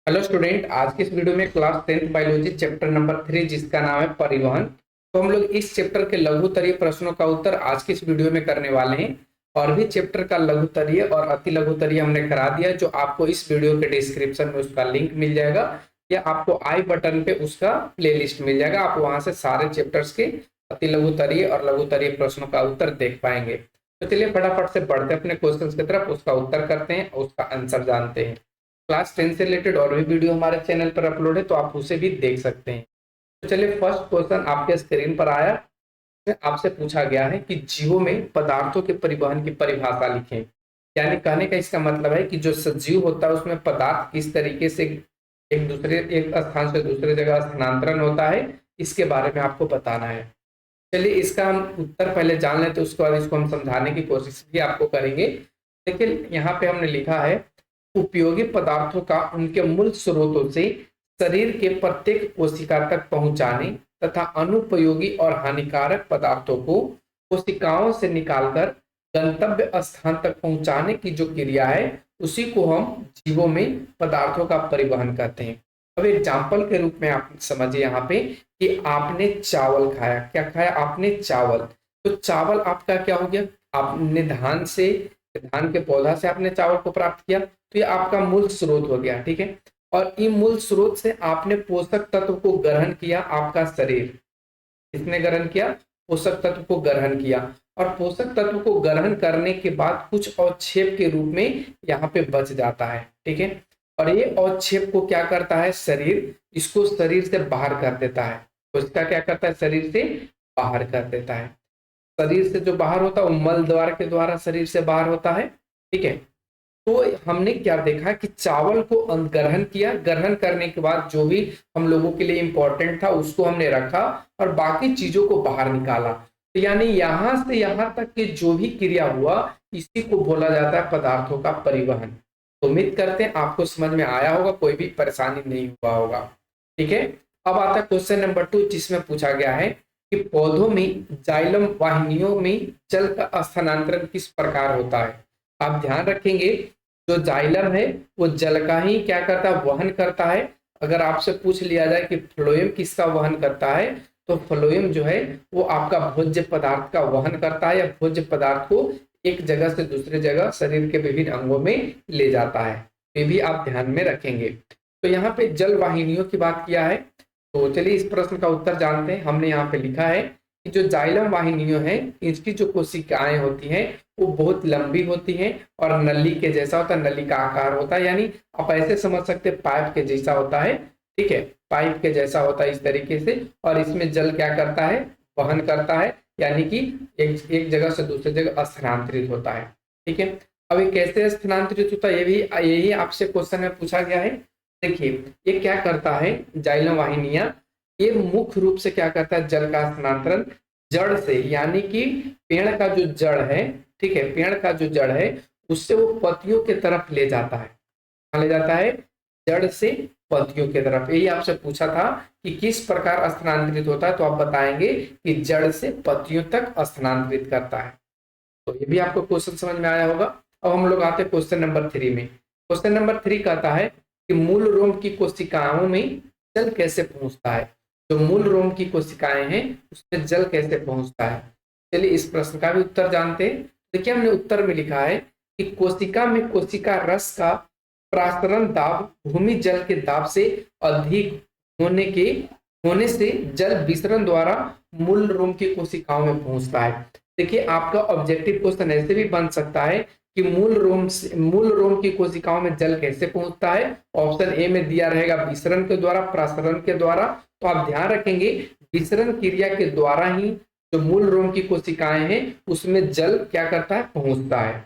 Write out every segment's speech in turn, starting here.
Hello student, आज की इस वीडियो में class 10th biology chapter number 3 जिसका नाम है परिवहन। तो हम लोग इस चैप्टर के लघुतरीय प्रश्नों का उत्तर आज की इस वीडियो में करने वाले हैं। और भी चैप्टर का लघुतरीय और अति लघुतरीय हमने करा दिया, जो आपको इस वीडियो के डिस्क्रिप्शन में उसका लिंक मिल जाएगा या आपको आई बटन पे उसका प्लेलिस्ट मिल जाएगा। आप वहां से सारे चैप्टर्स के अति लघुतरीय और लघुतरीय प्रश्नों का उत्तर देख पाएंगे। तो चलिए फटाफट से बढ़ते अपने क्वेश्चन की तरफ, उसका उत्तर करते हैं और उसका आंसर जानते हैं। क्लास 10 से रिलेटेड और भी वीडियो हमारे चैनल पर अपलोड है, तो आप उसे भी देख सकते हैं। तो चलिए, फर्स्ट क्वेश्चन आपके स्क्रीन पर आया। इसमें आपसे पूछा गया है कि जीवों में पदार्थों के परिवहन की परिभाषा लिखें। यानी कहने का इसका मतलब है कि जो सजीव होता है उसमें पदार्थ किस तरीके से एक स्थान से दूसरे जगह स्थानांतरण होता है, इसके बारे में आपको बताना है। चलिए, इसका हम उत्तर पहले जान लेते हैं, उसके बाद इसको हम समझाने की कोशिश भी आपको करेंगे। लेकिन यहाँ पे हमने लिखा है, उपयोगी पदार्थों का उनके मूल स्रोतों से शरीर के प्रत्येक कोशिका तक पहुंचाने तथा अनुपयोगी और हानिकारक पदार्थों को कोशिकाओं से निकालकर गंतव्य स्थान तक पहुंचाने की जो क्रिया है, उसी को हम जीवों में पदार्थों का परिवहन कहते हैं। अब एग्जाम्पल के रूप में आप समझिए यहाँ पे कि आपने चावल खाया। क्या खाया आपने? चावल। तो चावल आपका क्या हो गया? आपने धान के पौधा से आपने चावल को प्राप्त किया, तो ये आपका मूल स्रोत हो गया। ठीक है। और इन मूल स्रोत से आपने पोषक तत्व को ग्रहण किया। आपका शरीर किसने ग्रहण किया? पोषक तत्व को ग्रहण किया। और पोषक तत्व को ग्रहण करने के बाद कुछ अवक्षेप के रूप में यहाँ पे बच जाता है। ठीक है। और ये अवक्षेप को क्या करता है? शरीर इसको शरीर से बाहर कर देता है। तो इसका क्या करता है? शरीर से बाहर कर देता है। शरीर से जो बाहर होता है वो मल द्वार के द्वारा शरीर से बाहर होता है। ठीक है। तो हमने क्या देखा कि चावल को ग्रहण किया, ग्रहण करने के बाद जो भी हम लोगों के लिए इंपॉर्टेंट था उसको हमने रखा और बाकी चीजों को बाहर निकाला। तो यानी यहां से यहां तक की जो भी क्रिया हुआ, इसी को बोला जाता है पदार्थों का परिवहन। तो उम्मीद करते हैं आपको समझ में आया होगा, कोई भी परेशानी नहीं हुआ होगा। ठीक है। अब आता है क्वेश्चन नंबर 2, जिसमें पूछा गया है कि पौधों में जाइलम वाहिनियों में जल का स्थानांतरण किस प्रकार होता है। आप ध्यान रखेंगे, जो जाइलम है वो जल का ही क्या करता है? वहन करता है। अगर आपसे पूछ लिया जाए कि फ्लोएम किसका वहन करता है, तो फ्लोएम जो है वो आपका भोज्य पदार्थ का वहन करता है, या भोज्य पदार्थ को एक जगह से दूसरे जगह शरीर के विभिन्न अंगों में ले जाता है। ये भी आप ध्यान में रखेंगे। तो यहाँ पे जल वाहिनियों की बात किया है। तो चलिए इस प्रश्न का उत्तर जानते हैं। हमने यहाँ पे लिखा है कि जो जाइलम वाहिनियों है, इसकी जो कोशिकाएं होती हैं वो बहुत लंबी होती हैं और नली के जैसा होता है, नली का आकार होता है। यानी आप ऐसे समझ सकते हैं पाइप के जैसा होता है। ठीक है। पाइप के जैसा होता है इस तरीके से। और इसमें जल क्या करता है? वहन करता है, यानी कि एक जगह से दूसरी जगह स्थानांतरित होता है। ठीक है। अब ये कैसे स्थानांतरित होता है, ये भी यही आपसे क्वेश्चन में पूछा गया है। देखिए, ये क्या करता है जाइलम वाहिनियां, ये मुख्य रूप से क्या करता है? जल का स्थानांतरण जड़ से, यानी कि पेड़ का जो जड़ है, ठीक है, पेड़ का जो जड़ है उससे वो पत्तियों की तरफ ले जाता है। कहाँ ले जाता है? जड़ से पत्तियों की तरफ। यही आपसे पूछा था कि किस प्रकार स्थानांतरित होता है, तो आप बताएंगे कि जड़ से पत्तियों तक स्थानांतरित करता है। तो ये भी आपको क्वेश्चन समझ में आया होगा। अब हम लोग आते हैं क्वेश्चन नंबर 3 में। क्वेश्चन नंबर 3 कहता है कि मूल रोम की कोशिकाओं में जल कैसे पहुंचता है। जो मूल रोम की कोशिकाएं हैं उसमें जल कैसे पहुंचता है। चलिए इस प्रश्न का भी उत्तर जानते हैं। देखिए, हमने उत्तर में लिखा है कि कोशिका में कोशिका रस का प्रासरण दाब भूमि जल के दाब से अधिक होने से जल विसरण द्वारा मूल रोम की कोशिकाओं में पहुंचता है। देखिए, आपका ऑब्जेक्टिव क्वेश्चन ऐसे भी बन सकता है कि मूल रोम की कोशिकाओं में जल कैसे पहुंचता है। ऑप्शन ए में दिया रहेगा विसरण के द्वारा, प्रसरण के द्वारा। तो आप ध्यान रखेंगे, विसरण क्रिया के द्वारा ही जो मूल रोम की कोशिकाएं हैं उसमें जल क्या करता है? पहुंचता है।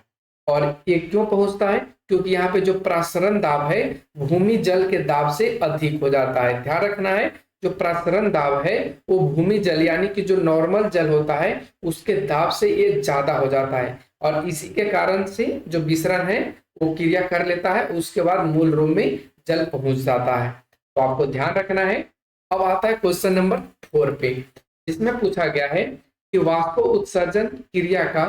और ये क्यों पहुंचता है? क्योंकि यहाँ पे जो प्रसरण दाब है भूमि जल के दाब से अधिक हो जाता है। ध्यान रखना है, जो प्रसरण दाब है वो भूमि जल यानी कि जो नॉर्मल जल होता है उसके दाब से ये ज्यादा हो जाता है। और इसी के कारण से जो विसरण है वो क्रिया कर लेता है, उसके बाद मूल रोम में जल पहुंच जाता है। तो आपको ध्यान रखना है। अब आता है क्वेश्चन नंबर 4 पे, जिसमें पूछा गया है कि वाष्प उत्सर्जन क्रिया का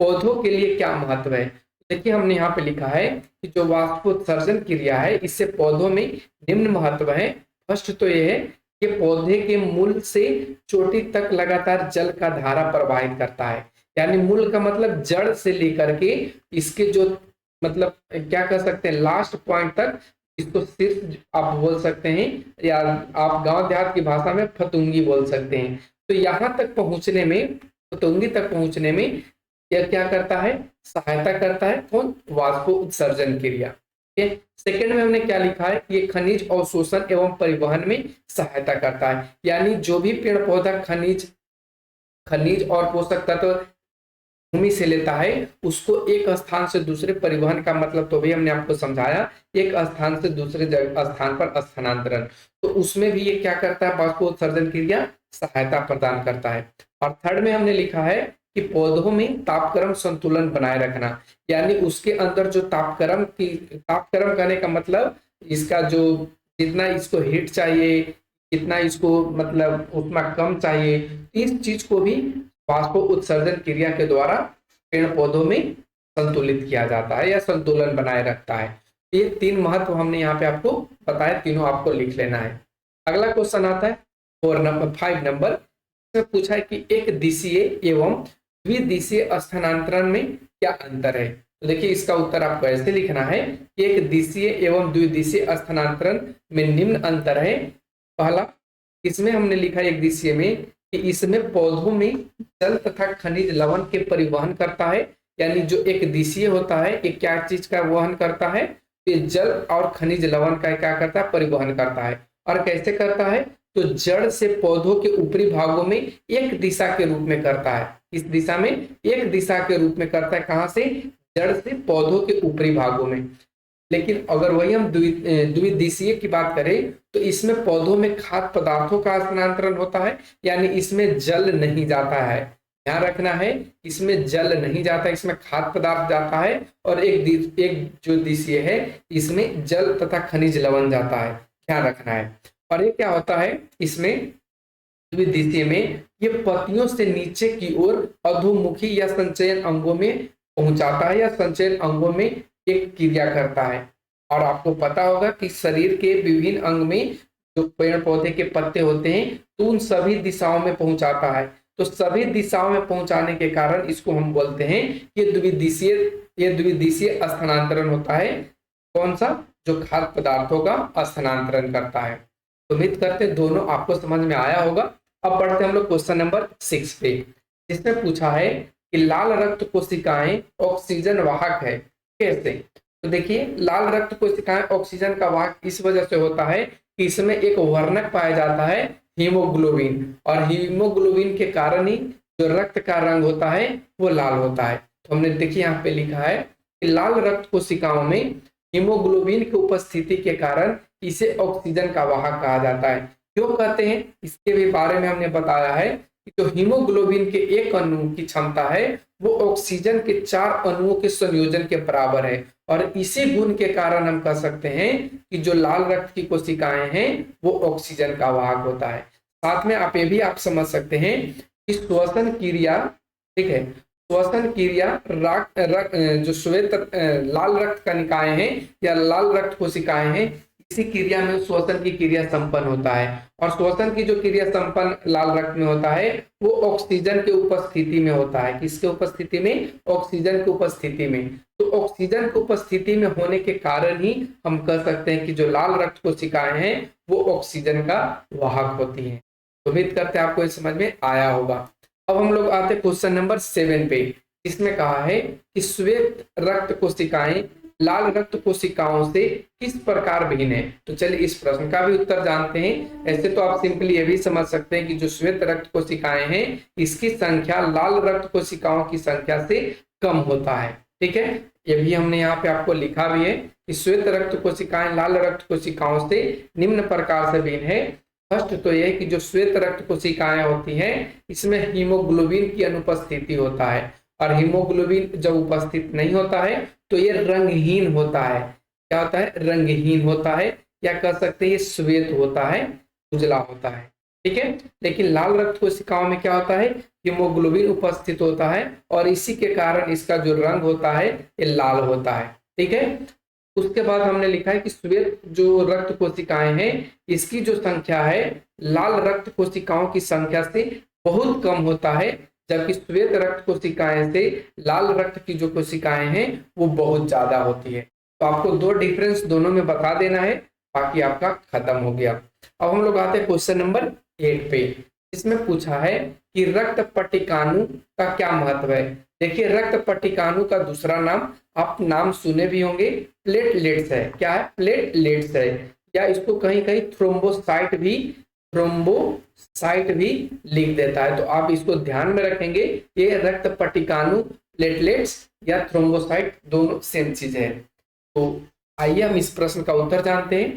पौधों के लिए क्या महत्व है। देखिए हमने यहाँ पे लिखा है कि जो वाष्पोत्सर्जन क्रिया है इससे पौधों में निम्न महत्व है। फर्स्ट तो ये है कि पौधे के मूल से चोटी तक लगातार जल का धारा प्रवाहित करता है। यानी मूल का मतलब जड़ से लेकर के इसके जो मतलब क्या कह सकते हैं लास्ट पॉइंट तक, इसको सिर्फ आप बोल सकते हैं या आप गांव देहात की भाषा में फतुंगी बोल सकते हैं। तो यहाँ तक पहुंचने में, फतुंगी तक पहुंचने में यह क्या करता है, सहायता करता है। कौन? वाष्प उत्सर्जन क्रिया। सेकंड में हमने क्या लिखा है, ये खनिज अवशोषण एवं परिवहन में सहायता करता है। यानी जो भी पेड़ पौधा खनिज और पोषक तत्व भूमि से लेता है उसको एक स्थान से दूसरे, परिवहन का मतलब तो भी हमने आपको समझाया, एक स्थान से दूसरे स्थान पर स्थानांतरण। तो उसमें भी ये क्या करता है, वाष्पोत्सर्जन क्रिया सहायता प्रदान करता है। और थर्ड में हमने लिखा है कि पौधों में तापक्रम संतुलन बनाए रखना। यानी उसके अंदर जो तापक्रम करने का मतलब इसका जो जितना इसको हीट चाहिए, जितना इसको मतलब उतना कम चाहिए, इस चीज को भी वाष्प उत्सर्जन क्रिया के द्वारा पेड़ पौधों में संतुलित किया जाता है या संतुलन बनाए रखता है। ये तीन महत्व हमने यहाँ पे आपको बताया, तीनों आपको लिख लेना है। अगला क्वेश्चन आता है 5 नंबर। इसमें पूछा है कि एक दिशीय एवं द्विदिशीय स्थानांतरण में क्या अंतर है। तो देखिए इसका उत्तर आपको ऐसे लिखना है कि एक दिशीय एवं द्विदिशीय स्थानांतरण में निम्न अंतर है। पहला, इसमें हमने लिखा एक दिशीय में कि इसमें पौधों में जल तथा खनिज लवण के परिवहन करता है। यानी जो एक दिशीय होता है ये क्या चीज का वहन करता है, ये जल और खनिज लवण का क्या करता है, परिवहन करता है। और कैसे करता है, तो जड़ से पौधों के ऊपरी भागों में एक दिशा के रूप में करता है। इस दिशा में एक दिशा के रूप में करता है, कहां से, जड़ से पौधों के ऊपरी भागों में। लेकिन अगर वही हम द्विदिशीय की बात करें तो इसमें पौधों में खाद्य पदार्थों का स्थानांतरण होता है। यानी इसमें जल नहीं जाता है, ध्यान रखना है, इसमें जल नहीं जाता है, इसमें खाद्य पदार्थ जाता है। और एक जो दिशीय है इसमें जल तथा खनिज लवण जाता है, ध्यान रखना है। और ये क्या होता है, इसमें द्विदिशीय में ये पत्तियों से नीचे की ओर अधोमुखी या संचयन अंगों में पहुंचाता है या संचयन अंगों में एक क्रिया करता है। और आपको पता होगा कि शरीर के विभिन्न अंग में जो पेड़ पौधे के पत्ते होते हैं तो उन सभी दिशाओं में पहुंचाता है। तो सभी दिशाओं में पहुंचाने के कारण इसको हम बोलते हैं ये द्विदिशीय स्थानांतरण होता है। कौन सा, जो खाद्य पदार्थों का स्थानांतरण करता है। तो उम्मीद करते हैं दोनों आपको समझ में आया होगा। अब बढ़ते हैं हम लोग क्वेश्चन नंबर 6 पे, जिसमें पूछा है कि लाल रक्त कोशिकाएं ऑक्सीजन वाहक है, कैसे। तो देखिए लाल रक्त कोशिकाएं ऑक्सीजन का वाहक इस वजह से होता है कि इसमें एक वर्णक पाया जाता है हीमोग्लोबिन, और हीमोग्लोबिन के कारण ही जो रक्त का रंग होता है वो लाल होता है। तो हमने देखिए यहाँ पे लिखा है कि लाल रक्त कोशिकाओं में हीमोग्लोबिन की उपस्थिति के कारण इसे ऑक्सीजन का वाहक कहा जाता है। क्यों कहते हैं, इसके भी बारे में हमने बताया है कि जो हीमोग्लोबिन के एक अणु की क्षमता है वो ऑक्सीजन के 4 अणुओं के संयोजन के बराबर है। और इसी गुण के कारण हम कह सकते हैं कि जो लाल रक्त की कोशिकाएं हैं वो ऑक्सीजन का वाहक होता है। साथ में आप ये भी आप समझ सकते हैं कि श्वसन क्रिया, ठीक है, श्वसन क्रिया जो श्वेत लाल रक्त कणिकाएं हैं या लाल रक्त कोशिकाएं हैं, इसी क्रिया में श्वसन की क्रिया संपन्न होता है। और श्वसन की जो क्रिया संपन्न लाल रक्त में होता है वो ऑक्सीजन के उपस्थिति में होता है। किसके उपस्थिति में, ऑक्सीजन की उपस्थिति में। तो ऑक्सीजन की उपस्थिति में होने के कारण ही हम कह सकते हैं कि जो लाल रक्त कोशिकाएं हैं वो ऑक्सीजन का वाहक होती हैं। उम्मीद करते हैं आपको समझ में आया होगा। अब हम लोग आते हैं क्वेश्चन नंबर 7 पे, इसमें कहा है कि श्वेत रक्त कोशिकाएं लाल रक्त कोशिकाओं से किस प्रकार भिन्न है। तो चलिए इस प्रश्न का भी उत्तर जानते हैं। ऐसे तो आप सिंपली ये भी समझ सकते हैं कि जो श्वेत रक्त कोशिकाएं हैं इसकी संख्या लाल रक्त कोशिकाओं की संख्या से कम होता है, ठीक है। ये भी हमने यहाँ पे आपको लिखा भी है कि श्वेत रक्त कोशिकाएं लाल रक्त कोशिकाओं से निम्न प्रकार से भिन्न है। फर्स्ट तो यह कि जो श्वेत रक्त कोशिकाएं होती हैं इसमें हीमोग्लोबिन की अनुपस्थिति होता है। और हीमोग्लोबिन जब उपस्थित नहीं होता है तो ये रंगहीन होता है। क्या होता है, रंगहीन होता है, या कह सकते हैं ये श्वेत होता है, उजला होता है। ठीक है। लेकिन लाल रक्त कोशिकाओं में क्या होता है, हीमोग्लोबिन उपस्थित होता है और इसी के कारण इसका जो रंग होता है ये लाल होता है। ठीक है। उसके बाद हमने लिखा है कि श्वेत जो रक्त कोशिकाएं हैं इसकी जो संख्या है लाल रक्त कोशिकाओं की संख्या से बहुत कम होता है, जबकि श्वेत रक्त कोशिकाएं से लाल रक्त की जो कोशिकाएं हैं वो बहुत ज्यादा होती है। तो आपको दो डिफरेंस दोनों में बता देना है, बाकी आपका खत्म हो गया। अब हम लोग आते हैं क्वेश्चन नंबर 8 पे। इसमें पूछा है कि रक्त पट्टिकाणु का क्या महत्व है। देखिए रक्त पट्टिकाणु का दूसरा नाम आप नाम सुने भी होंगे, प्लेटलेट्स है। क्या है, प्लेटलेट्स है, या इसको कहीं कहीं थ्रोम्बोसाइट भी लिख देता है। तो आप इसको ध्यान में रखेंगे, ये रक्त पट्टिकाणु, प्लेटलेट्स या थ्रोम्बोसाइट दोनों सेम चीज है। तो आइए हम इस प्रश्न का उत्तर जानते हैं।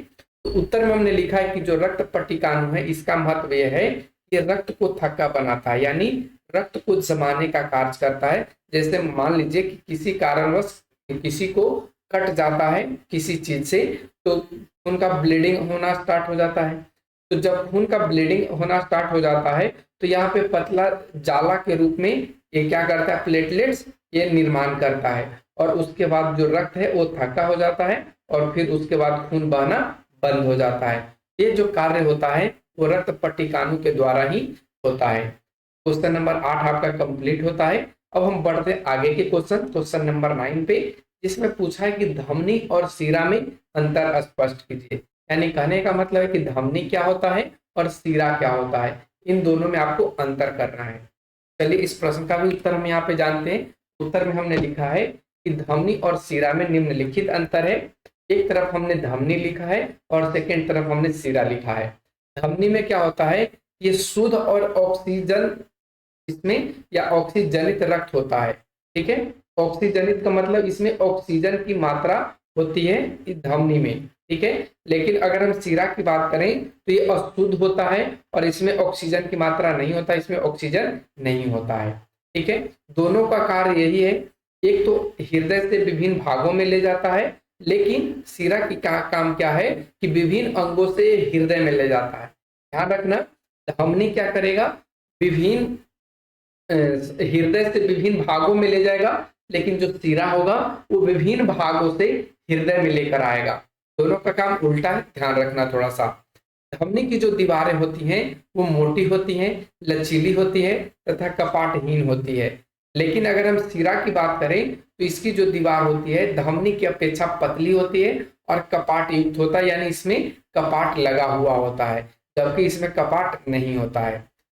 तो उत्तर में हमने लिखा है कि जो रक्त पट्टिकाणु है इसका महत्व यह है कि रक्त को थक्का बनाता है, यानी रक्त को जमाने का कार्य करता है। जैसे मान लीजिए कि किसी कारणवश किसी को कट जाता है किसी चीज से, तो खून का ब्लीडिंग होना स्टार्ट हो जाता है। तो जब खून का ब्लीडिंग होना स्टार्ट हो जाता है तो यहाँ पे पतला जाला के रूप में ये क्या करता है, प्लेटलेट्स ये निर्माण करता है, और उसके बाद जो रक्त है वो थक्का हो जाता है और फिर उसके बाद खून बहना बंद हो जाता है। ये जो कार्य होता है वो रक्त पट्टिकाणु के द्वारा ही होता है। क्वेश्चन नंबर 8 आपका कंप्लीट होता है। अब हम बढ़ते हैं आगे के क्वेश्चन नंबर 9 पे, जिसमें पूछा है कि धमनी और शिरा में अंतर स्पष्ट कीजिए। यानी कहने का मतलब है कि धमनी क्या होता है और शिरा क्या होता है, इन दोनों में आपको अंतर करना है। चलिए इस प्रश्न का भी उत्तर हम यहाँ पे जानते हैं। उत्तर में हमने लिखा है कि धमनी और शिरा में निम्नलिखित अंतर है। एक तरफ हमने धमनी लिखा है और सेकेंड तरफ हमने शिरा लिखा है। धमनी में क्या होता है, ये शुद्ध और ऑक्सीजन इसमें या ऑक्सीजनित रक्त होता है। ठीक है, ऑक्सीजनित का मतलब इसमें ऑक्सीजन की मात्रा होती है इस धमनी में। ठीक है, लेकिन अगर हम शिरा की बात करें तो ये अशुद्ध होता है और इसमें ऑक्सीजन की मात्रा नहीं होता, इसमें ऑक्सीजन नहीं होता है। ठीक है, दोनों का कार्य यही है, एक तो हृदय से विभिन्न भागों में ले जाता है, लेकिन शिरा की काम क्या है कि विभिन्न अंगों से हृदय में ले जाता है। ध्यान रखना, धमनी क्या करेगा, विभिन्न हृदय से विभिन्न भागों में ले जाएगा, लेकिन जो शिरा होगा वो विभिन्न भागों से हृदय में लेकर आएगा। दोनों का काम उल्टा है, ध्यान रखना थोड़ा सा। धमनी की जो दीवारें होती हैं वो मोटी होती हैं, लचीली होती है तथा कपाटहीन होती है। लेकिन अगर हम शिरा की बात करें तो इसकी जो दीवार होती है धमनी की अपेक्षा पतली होती है और कपाट युक्त होता है, यानी इसमें कपाट लगा हुआ होता है, जबकि इसमें कपाट नहीं होता है।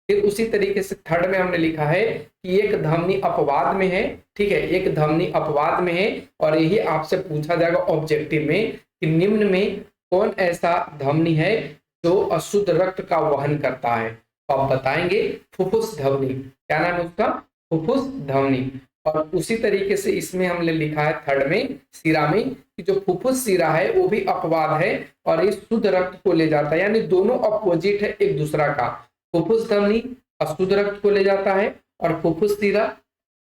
फिर उसी तरीके से थर्ड में हमने लिखा है कि एक धमनी अपवाद में है। ठीक है, एक धमनी अपवाद में है और यही आपसे पूछा जाएगा ऑब्जेक्टिव में कि निम्न में कौन ऐसा धमनी है जो अशुद्ध रक्त का वहन करता है। तो आप बताएंगे फुफ्फुस धमनी। क्या नाम है उसका, फुफ्फुस धमनी। और उसी तरीके से इसमें हमने लिखा है थर्ड में शिरा में कि जो फुफ्फुस शिरा है वो भी अपवाद है और ये शुद्ध रक्त को ले जाता है, यानी दोनों अपोजिट है एक दूसरा का। फुफ्फुस धमनी अशुद्ध रक्त को ले जाता है और फुफ्फुस शिरा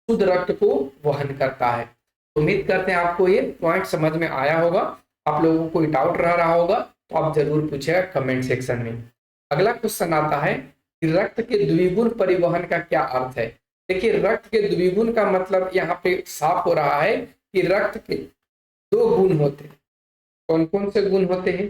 शुद्ध रक्त को वहन करता है। उम्मीद करते हैं आपको ये पॉइंट समझ में आया होगा। आप लोगों को कोई डाउट रहा होगा तो आप जरूर पूछेगा कमेंट सेक्शन में। अगला क्वेश्चन आता है कि रक्त के द्विगुण परिवहन का क्या अर्थ है। देखिए रक्त के द्विगुण का मतलब यहाँ पे साफ हो रहा है कि रक्त के दो गुण होते हैं। कौन कौन से गुण होते हैं,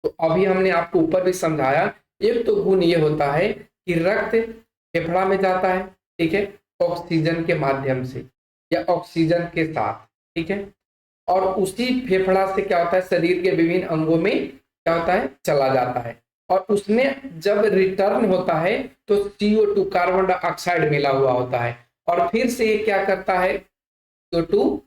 तो अभी हमने आपको ऊपर भी समझाया। एक तो गुण ये होता है कि रक्त फेफड़ा में जाता है, ठीक है, ऑक्सीजन के माध्यम से या ऑक्सीजन के साथ। ठीक है, और उसी फेफड़ा से क्या होता है शरीर के विभिन्न अंगों में क्या होता है चला जाता है, और उसमें जब रिटर्न होता है तो CO2 कार्बन डाइऑक्साइड मिला हुआ होता है, और फिर से ये क्या करता है CO2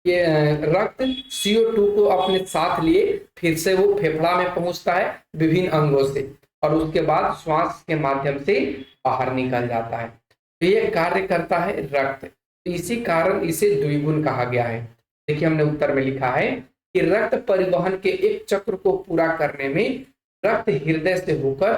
ये रक्त CO2 को अपने साथ लिए फिर से वो फेफड़ा में पहुंचता है विभिन्न अंगों से, और उसके बाद श्वास के माध्यम से बाहर निकल जाता है। तो ये कार्य करता है रक्त, तो इसी कारण इसे द्विगुण कहा गया है। देखिए हमने उत्तर में लिखा है कि रक्त परिवहन के एक चक्र को पूरा करने में रक्त हृदय से होकर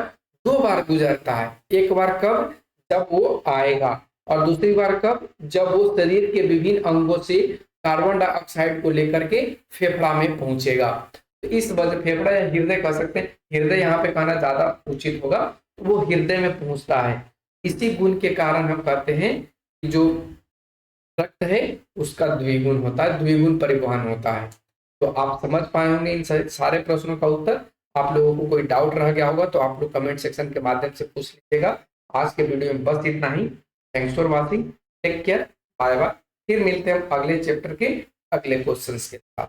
2 बार गुजरता है। एक बार कब, जब वो आएगा, और दूसरी बार कब, जब वो शरीर के विभिन्न अंगों से कार्बन डाइऑक्साइड को लेकर के फेफड़ा में पहुंचेगा। तो इस वजह फेफड़ा या हृदय कह सकते हैं, हृदय यहाँ पे कहना ज्यादा उचित होगा। तो वो हृदय में पहुंचता है। इसी गुण के कारण हम कहते हैं कि जो रक्त है उसका द्विगुण होता है, द्विगुण परिवहन होता है। तो आप समझ पाए होंगे इन सारे प्रश्नों का उत्तर। आप लोगों को कोई डाउट रह गया होगा तो आप लोग कमेंट सेक्शन के माध्यम से पूछ लीजिएगा। आज के वीडियो में बस इतना ही। Thanks for watching, take care, bye bye. फिर मिलते हैं हम अगले चैप्टर के अगले क्वेश्चंस के साथ।